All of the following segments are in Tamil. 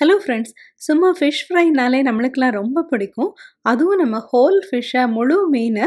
ஹலோ ஃப்ரெண்ட்ஸ், சும்மா ஃபிஷ் ஃப்ரைனாலே நம்மளுக்கெல்லாம் ரொம்ப பிடிக்கும். அதுவும் நம்ம ஹோல் ஃபிஷ்ஷை முழு மீனை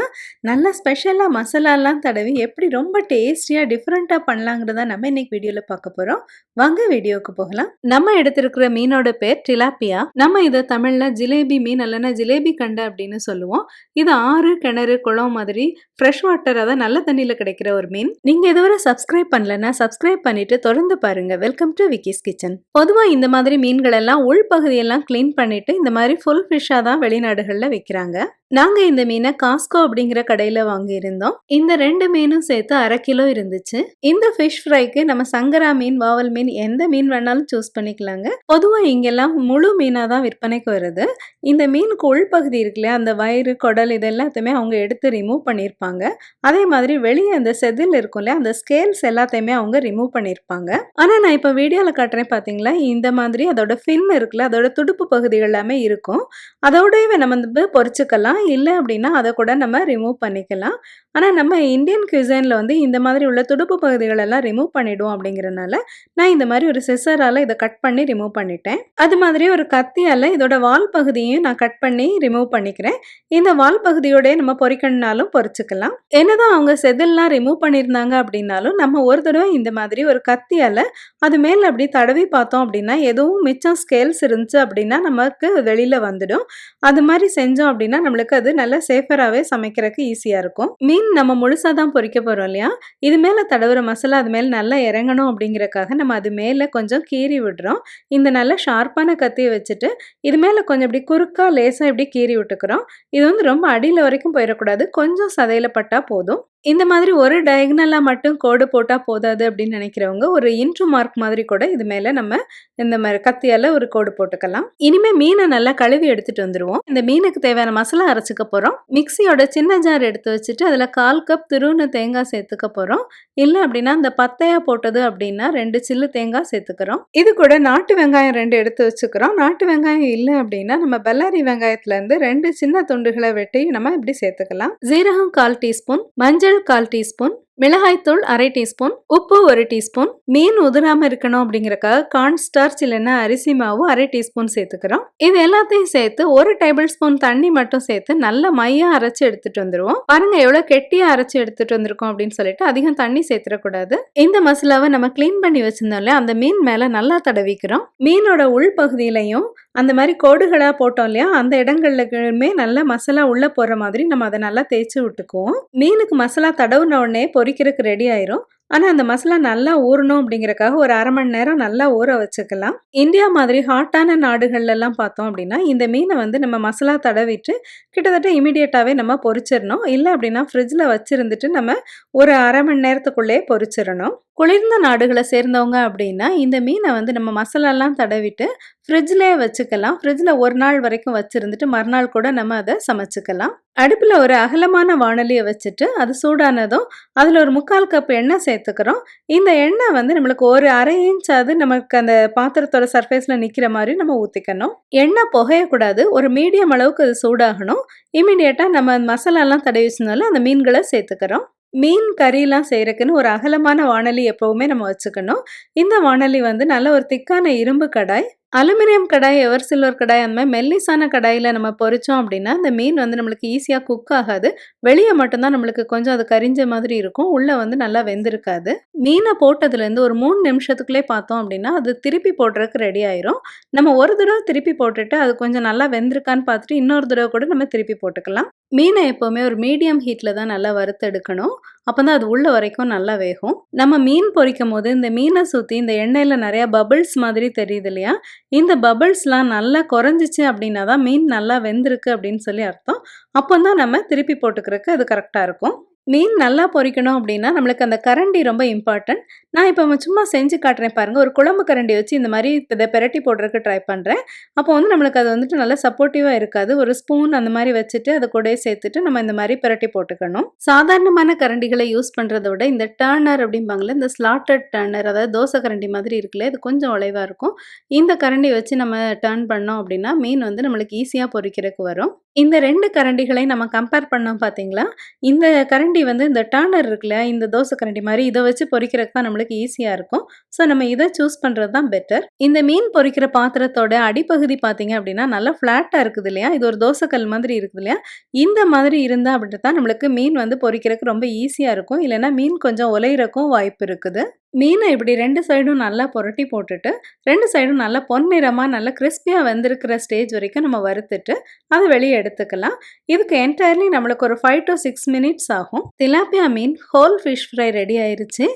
நல்லா ஸ்பெஷலாக மசாலாலாம் தடவி எப்படி ரொம்ப டேஸ்டியாக டிஃப்ரெண்ட்டாக பண்ணலாங்கிறத நம்ம இன்னைக்கு வீடியோவில் பார்க்க போகிறோம். வாங்க வீடியோவுக்கு போகலாம். நம்ம எடுத்திருக்கிற மீனோட பேர் டிலாப்பியா. நம்ம இதை தமிழில் ஜிலேபி மீன் இல்லைன்னா ஜிலேபி கண்டை அப்படின்னு சொல்லுவோம். இது ஆறு, கிணறு, குளம் மாதிரி ஃப்ரெஷ் வாட்டர், அதாவது நல்ல தண்ணியில் கிடைக்கிற ஒரு மீன். நீங்கள் இதுவரை சப்ஸ்கிரைப் பண்ணலன்னா சப்ஸ்கிரைப் பண்ணிட்டு தொடர்ந்து பாருங்கள். Welcome to Vicky's kitchen. பொதுவாக இந்த மாதிரி மீன்கள் எல்லாம் உள்பகுதியெல்லாம் கிளீன் பண்ணிட்டு இந்த மாதிரி ஃபுல் ஃபிஷ்ஷாக தான் வெளிநாடுகளில் விற்கிறாங்க. நாங்கள் இந்த மீனை காஸ்கோ அப்படிங்கிற கடையில் வாங்கியிருந்தோம். இந்த 2 மீனும் சேர்த்து 1/2 கிலோ இருந்துச்சு. இந்த ஃபிஷ் ஃப்ரைக்கு நம்ம சங்கரா மீன், வாவல் மீன் எந்த மீன் வேணாலும் சூஸ் பண்ணிக்கலாங்க. பொதுவாக இங்கெல்லாம் முழு மீனாக தான் விற்பனைக்கு வருது. இந்த மீனுக்கு உள்பகுதி இருக்கு இல்லையா, அந்த வயிறு, குடல் இது எல்லாத்தையுமே அவங்க எடுத்து ரிமூவ் பண்ணியிருப்பாங்க. அதே மாதிரி வெளியே அந்த செதில் இருக்கும் இல்லையா, அந்த ஸ்கேல்ஸ் எல்லாத்தையுமே அவங்க ரிமூவ் பண்ணியிருப்பாங்க. ஆனால் நான் இப்போ வீடியோவில் காட்டுறேன் பார்த்தீங்களா, இந்த மாதிரி அதோட ஃபின் இருக்குல்ல, அதோட துடுப்பு பகுதிகள் எல்லாமே இருக்கும். அதோடவே நம்ம வந்து பொரிச்சுக்கலாம். இல்லை அப்படின்னா அதை கூட நம்ம ரிமூவ் பண்ணிக்கலாம். ஆனால் நம்ம இந்தியன் குசைனில் வந்து இந்த மாதிரி உள்ள துடுப்பு பகுதிகள் எல்லாம் ரிமூவ் பண்ணிடுவோம். அப்படிங்கிறனால நான் இந்த மாதிரி ஒரு சிசரால் இதை கட் பண்ணி ரிமூவ் பண்ணிட்டேன். அது மாதிரி ஒரு கத்தியால் இதோட வால் பகுதியையும் நான் கட் பண்ணி ரிமூவ் பண்ணிக்கிறேன். இந்த வால் பகுதியோடய நம்ம பொரிக்கணுனாலும் பொரிச்சுக்கலாம். என்னதான் அவங்க செதில்லாம் ரிமூவ் பண்ணியிருந்தாங்க அப்படின்னாலும் நம்ம ஒரு தடவை இந்த மாதிரி ஒரு கத்தியால் அது மேலே அப்படி தடவி பார்த்தோம் அப்படின்னா எதுவும் மிச்சம் ஸ்கேல்ஸ் இருந்துச்சு அப்படின்னா நமக்கு வெளியில் வந்துடும். அது மாதிரி செஞ்சோம் அப்படின்னா நம்மளுக்கு அது நல்லா சேஃபராகவே சமைக்கிறதுக்கு ஈஸியாக இருக்கும். மீன் நம்ம முழுசாக தான் பொரிக்க போகிறோம் இல்லையா, இது மேலே தடவுற மசாலா அது மேலே நல்லா இறங்கணும் அப்படிங்கிறக்காக நம்ம அது மேலே கொஞ்சம் கீறி விடுறோம். இந்த நல்ல ஷார்ப்பான கத்தியை வச்சுட்டு இது மேலே கொஞ்சம் இப்படி குறுக்காக லேசாக இப்படி கீறி விட்டுக்கிறோம். இது வந்து ரொம்ப அடியில் வரைக்கும் போயிடக்கூடாது, கொஞ்சம் சதையில் பட்டால் போதும். இந்த மாதிரி ஒரு டயகனலாக மட்டும் கோடு போட்டால் போதாது அப்படின்னு நினைக்கிறவங்க ஒரு இன்ட்ரு மார்க் மாதிரி கூட இது மேலே நம்ம இந்த மாதிரி கத்தியால் ஒரு கோடு போட்டுக்கலாம். இனிமேல் மீனை நல்லா கழுவி எடுத்துகிட்டு வந்துடுவோம். இந்த மீனுக்கு தேவையான மசாலா அரைச்சிக்க போகிறோம். மிக்சியோட சின்ன ஜார் எடுத்து வச்சுட்டு அதில் 1/4 கப் துருவின தேங்காய் சேர்த்துக்க போகிறோம். இல்லை அப்படின்னா இந்த பத்தையாக போட்டது அப்படின்னா 2 சில்லு தேங்காய் சேர்த்துக்கிறோம். இது கூட நாட்டு வெங்காயம் 2 எடுத்து வச்சுக்கிறோம். நாட்டு வெங்காயம் இல்லை அப்படின்னா நம்ம பெல்லாரி வெங்காயத்துலேருந்து 2 சின்ன துண்டுகளை வெட்டி நம்ம இப்படி சேர்த்துக்கலாம். ஜீரகம் 1/4 டீஸ்பூன், மஞ்சள் 1/4 டீஸ்பூன், மிளகாய்த்தூள் 1/2 டீஸ்பூன், உப்பு 1 டீஸ்பூன், மீன் உதிராம இருக்கணும் அப்படிங்கறக்காக கார்ன் ஸ்டார்ச் இல்லைன்னா அரிசி மாவு 1/2 டீஸ்பூன் சேர்த்துக்கிறோம். இது எல்லாத்தையும் சேர்த்து 1 டேபிள் ஸ்பூன் தண்ணி மட்டும் சேர்த்து நல்லா மையா அரைச்சு எடுத்துட்டு வந்துருவோம். பாருங்க எவ்வளவு கெட்டியா அரைச்சு எடுத்துட்டு வந்திருக்கோம் அப்படின்னு சொல்லிட்டு அதிகம் தண்ணி சேர்த்துடக்கூடாது. இந்த மசாலாவை நம்ம கிளீன் பண்ணி வச்சிருந்தோம்ல, அந்த மீன் மேல நல்லா தடவிக்கிறோம். மீனோட உள் பகுதியிலையும் அந்த மாதிரி கோடுகளா போட்டோம் இல்லையா, அந்த இடங்கள்லுமே நல்லா மசாலா உள்ள போற மாதிரி நம்ம அதை நல்லா தேய்ச்சி விட்டுக்குவோம். மீனுக்கு மசாலா தடவுன உடனே பொரிக்கிறதுக்கு ரெடி ஆயிரும். ஆனால் அந்த மசாலா நல்லா ஊறணும் அப்படிங்கறக்காக ஒரு 1/2 மணி நேரம் நல்லா ஊற வச்சுக்கலாம். இந்தியா மாதிரி ஹாட்டான நாடுகள்லாம் பார்த்தோம் அப்படின்னா இந்த மீனை வந்து நம்ம மசாலா தடவிட்டு கிட்டத்தட்ட இமீடியட்டாகவே நம்ம பொரிச்சிடணும். இல்லை அப்படின்னா ஃப்ரிட்ஜில் வச்சுருந்துட்டு நம்ம ஒரு 1/2 மணி நேரத்துக்குள்ளேயே பொரிச்சிடணும். குளிர்ந்த நாடுகளை சேர்ந்தவங்க அப்படின்னா இந்த மீனை வந்து நம்ம மசாலாலாம் தடவிட்டு ஃப்ரிட்ஜ்லேயே வச்சுக்கலாம். ஃப்ரிட்ஜில் 1 நாள் வரைக்கும் வச்சுருந்துட்டு மறுநாள் கூட நம்ம அதை சமைச்சிக்கலாம். அடுப்பில் ஒரு அகலமான வாணலியை வச்சுட்டு அது சூடானதும் அதில் ஒரு 3/4 கப் எண்ணெய் சேர்த்துக்கிறோம். இந்த எண்ணெய் வந்து நம்மளுக்கு ஒரு 1/2 இன்ச்சாவது நமக்கு அந்த பாத்திரத்தோட சர்ஃபேஸில் நிற்கிற மாதிரி நம்ம ஊற்றிக்கணும். எண்ணெய் புகையக்கூடாது, ஒரு மீடியம் அளவுக்கு அது சூடாகணும். இமீடியட்டாக நம்ம மசாலாலாம் தடவி வச்சிருந்தாலும் அந்த மீன்களை சேர்த்துக்கிறோம். மீன் கறிலாம் செய்கிறதுக்குன்னு ஒரு அகலமான வாணலி எப்போவுமே நம்ம வச்சுக்கணும். இந்த வாணலி வந்து நல்ல ஒரு திக்கான இரும்பு கடாய், அலுமினியம் கடாய், எவர் சில்வர் கடாய், அந்த மாதிரி மெல்லிசான கடாயில் நம்ம பொரிச்சோம் அப்படின்னா இந்த மீன் வந்து நம்மளுக்கு ஈஸியாக குக் ஆகாது. வெளியே மட்டும்தான் நம்மளுக்கு கொஞ்சம் அது கரிஞ்ச மாதிரி இருக்கும், உள்ளே வந்து நல்லா வெந்திருக்காது. மீனை போட்டதுலேருந்து ஒரு 3 நிமிஷத்துக்குள்ளே பார்த்தோம் அப்படின்னா அது திருப்பி போடுறதுக்கு ரெடி ஆயிரும். நம்ம ஒரு தடவை திருப்பி போட்டுட்டு அது கொஞ்சம் நல்லா வெந்திருக்கான்னு பார்த்துட்டு இன்னொரு தடவை கூட நம்ம திருப்பி போட்டுக்கலாம். மீனை எப்போவுமே ஒரு மீடியம் ஹீட்டில் தான் நல்லா வறுத்தெடுக்கணும். அப்போ தான் அது உள்ள வரைக்கும் நல்லா வேகும். நம்ம மீன் பொரிக்கும் போது இந்த மீனை சுற்றி இந்த எண்ணெயில் நிறையா பபிள்ஸ் மாதிரி தெரியுது இல்லையா, இந்த பபிள்ஸ்லாம் நல்லா குறைஞ்சிச்சு அப்படின்னா தான் மீன் நல்லா வெந்திருக்கு அப்படின்னு சொல்லி அர்த்தம். அப்போ தான் நம்ம திருப்பி போட்டுக்கிறதுக்கு அது கரெக்டாக இருக்கும். மீன் நல்லா பொரிக்கணும் அப்படின்னா நம்மளுக்கு அந்த கரண்டி ரொம்ப இம்பார்ட்டன்ட். நான் இப்போ சும்மா செஞ்சு காட்டுறேன் பாருங்கள். ஒரு குழம்பு கரண்டி வச்சு இந்த மாதிரி இதை பெரட்டி போடுறதுக்கு ட்ரை பண்ணுறேன். அப்போ வந்து நம்மளுக்கு அது வந்துட்டு நல்லா சப்போர்ட்டிவாக இருக்காது. ஒரு ஸ்பூன் அந்த மாதிரி வச்சுட்டு அதை கூட சேர்த்துட்டு நம்ம இந்த மாதிரி பெரட்டி போட்டுக்கணும். சாதாரணமான கரண்டிகளை யூஸ் பண்ணுறதை விட இந்த டர்னர் அப்படிம்பாங்களே, இந்த ஸ்லாட்டட் டர்னர், அதாவது தோசை கரண்டி மாதிரி இருக்குல்ல, இது கொஞ்சம் வளைவாக இருக்கும். இந்த கரண்டி வச்சு நம்ம டர்ன் பண்ணோம் அப்படின்னா மீன் வந்து நம்மளுக்கு ஈஸியாக பொரிக்கிறதுக்கு வரும். இந்த 2 கரண்டிகளையும் நம்ம கம்பேர் பண்ணோம் பார்த்தீங்களா? இந்த கரண்டி வந்து இந்த டர்னர் இருக்குல்ல, இந்த தோசை கரண்டி மாரி இத வச்சு பொரிக்கிறதுக்கு தான் நம்மளுக்கு ஈஸியா இருக்கும். ஸோ நம்ம இத சூஸ் பண்றது தான் பெட்டர். இந்த மீன் பொரிக்கிற பாத்திரத்தோட அடிப்பகுதி பார்த்தீங்க அப்டின்னா, நல்லா ஃப்ளாட்டா இருக்குது இல்லையா? இது ஒரு தோசை கல் மாதிரி இருக்குது இல்லையா? இந்த மாதிரி இருந்தா அப்படி தான் நம்மளுக்கு மீன் வந்து பொரிக்கிறதுக்கு ரொம்ப ஈஸியா இருக்கும். இல்லன்னா மீன் கொஞ்சம் உலையறக்கும் வாய்ப்பு இருக்குது. மீன இப்படி 2 சைடும் நல்லா புரட்டி போட்டுட்டு, 2 சைடும் நல்லா பொன்னிறமா நல்லா கிரிஸ்பியா வெந்திருக்கிற ஸ்டேஜ் வரைக்கும் நம்ம வறுத்துட்டு, அத வெளிய எடுத்துக்கலாம். இதுக்கு என்டையர்லி நம்மளுக்கு ஒரு 5 டூ 6 மினிட்ஸ் ஆகும். திலாப்பியா மீன் ஹோல் ஃபிஷ் ஃப்ரை ரெடி ஆயிருச்சு.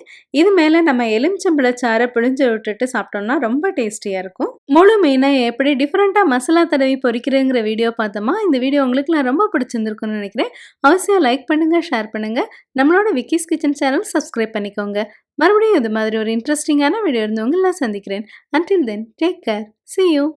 இது மேல நம்ம எலுமிச்சம்பழ சாற பிழிஞ்சு விட்டுட்டு சாப்பிட்டோம்னா ரொம்ப டேஸ்டியா இருக்கும். முழு மீன எப்படி டிஃபரெண்ட்டா மசாலா தடவி பொரிக்கிறேங்கிற வீடியோ பார்த்தோமா? இந்த வீடியோ உங்களுக்குலாம் ரொம்ப பிடிச்சிருந்திருக்கும்னு நெனைக்கிறேன். அவசியம் லைக் பண்ணுங்க, ஷேர் பண்ணுங்க. நம்மளோட விக்கிஸ் கிச்சன் சேனல் சப்ஸ்கிரைப் பண்ணிக்கோங்க. மறுபடியும் இது மாதிரி ஒரு இன்ட்ரெஸ்டிங்கான வீடியோ இருந்து உங்கள நான் சந்திக்கிறேன். Until then take care. Sea you.